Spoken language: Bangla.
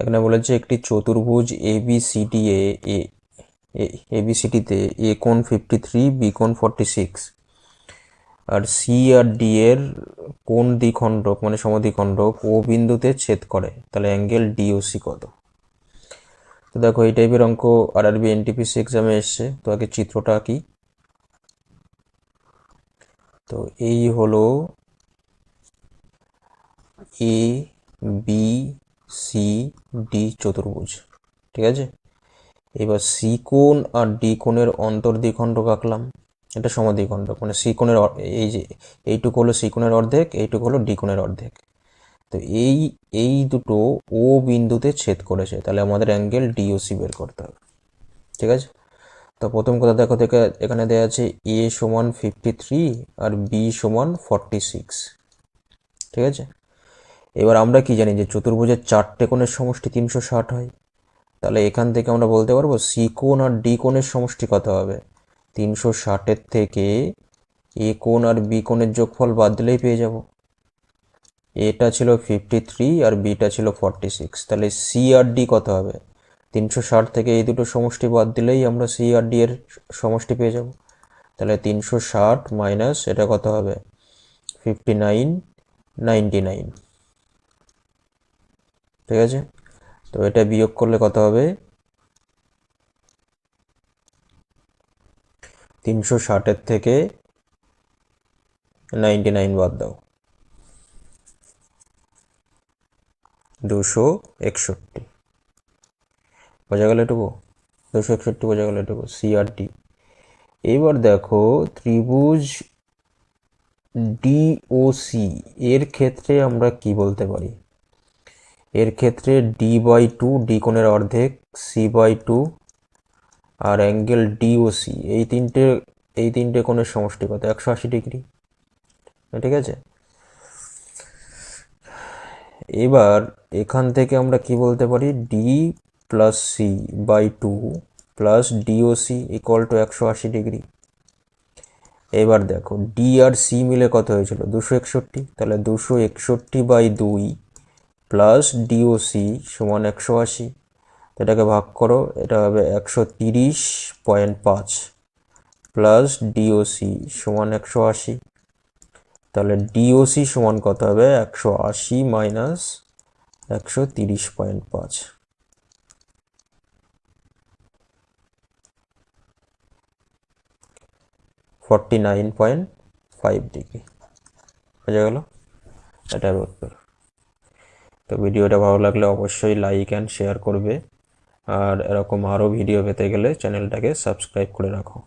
এখানে বলেছে একটি চতুর্ভুজ এবিসিডিতে এ কোণ 53, বি কোণ 46 আর সি আর ডি এর কোণ দ্বিখণ্ডক মানে সমদ্বিখণ্ডক ও বিন্দুতে ছেদ করে, তাহলে অ্যাঙ্গেল ডিওসি কত? তো দেখো এই টাইপের অঙ্ক আরআরবি এনটিপিসি এক্সামে এসছে। তো আগে চিত্রটা কি, তো এই হলো এ বি সি ডি চতুর্ভুজ, ঠিক আছে। এবার সি কোণ আর ডি কোণের অন্তর্দ্বিখণ্ডক আঁকলাম, এটা সমদ্বিখণ্ডক মানে সি কোণের এই যে এইটুকু হলো সি কোণের অর্ধেক, এইটুকু হলো ডি কোণের অর্ধেক। তো এই দুটো ও বিন্দুতে ছেদ করেছে, তাহলে আমাদের অ্যাঙ্গেল ডিওসি বের করতে হবে, ঠিক আছে। তো প্রথম কথা দেখো থেকে এখানে দেওয়া আছে এ সমান 53 আর বি সমান 46, ঠিক আছে। এবার আমরা কি জানি যে চতুর্ভুজের চারটে কোণের সমষ্টি 360 হয়, তাহলে এখান থেকে আমরা বলতে পারবো সি কোণ আর ডি কোণের সমষ্টি কত হবে। 360-এর থেকে এ কোণ আর বি কোণের যোগফল বাদ দিলেই পেয়ে যাব। এটা ছিল 53 আর বিটা ছিল 46, তাহলে সি আর ডি কত হবে। 360 থেকে এই দুটো সমষ্টি বাদ দিলেই আমরা সি আর ডি এর সমষ্টি পেয়ে যাব। তাহলে 360 মাইনাস এটা কত হবে 59, 99, ঠিক আছে। তো এটা বিয়োগ করলে কত হবে 360-এর থেকে 99 বাদ দাও, 261 বোঝা গেল এটুকু, 261 বোঝা গেল এটুকু সি আর ডি। এবার দেখো ত্রিভুজ ডিওসি এর ক্ষেত্রে আমরা কি বলতে পারি। এর ক্ষেত্রে d/2 ডি কোণের অর্ধেক, c/2 আর অ্যাঙ্গেল ডিওসি এই তিনটে কোণের সমষ্টি কত 180 ডিগ্রি, ঠিক আছে। এবার এখান থেকে আমরা কি বলতে পারি D plus C by 2 plus DOC equal to 180 degree. এবার দেখো ডি আর সি মিলে কত হয়েছিল 261, তাহলে 261/2 প্লাস ডিওসি সমান 180, এটাকে ভাগ করো, এটা হবে 130.5 প্লাস ডিওসি সমান 180, তাহলে ডিওসি সমান কত হবে 180 মাইনাস 130.5, 49.5 ডিগ্রি বোঝা গেল, এটা উত্তর। তো ভিডিওটা ভালো লাগলে অবশ্যই লাইক অ্যান্ড শেয়ার করবে, আর এরকম আরও ভিডিও পেতে গেলে চ্যানেলটাকে সাবস্ক্রাইব করে রাখো।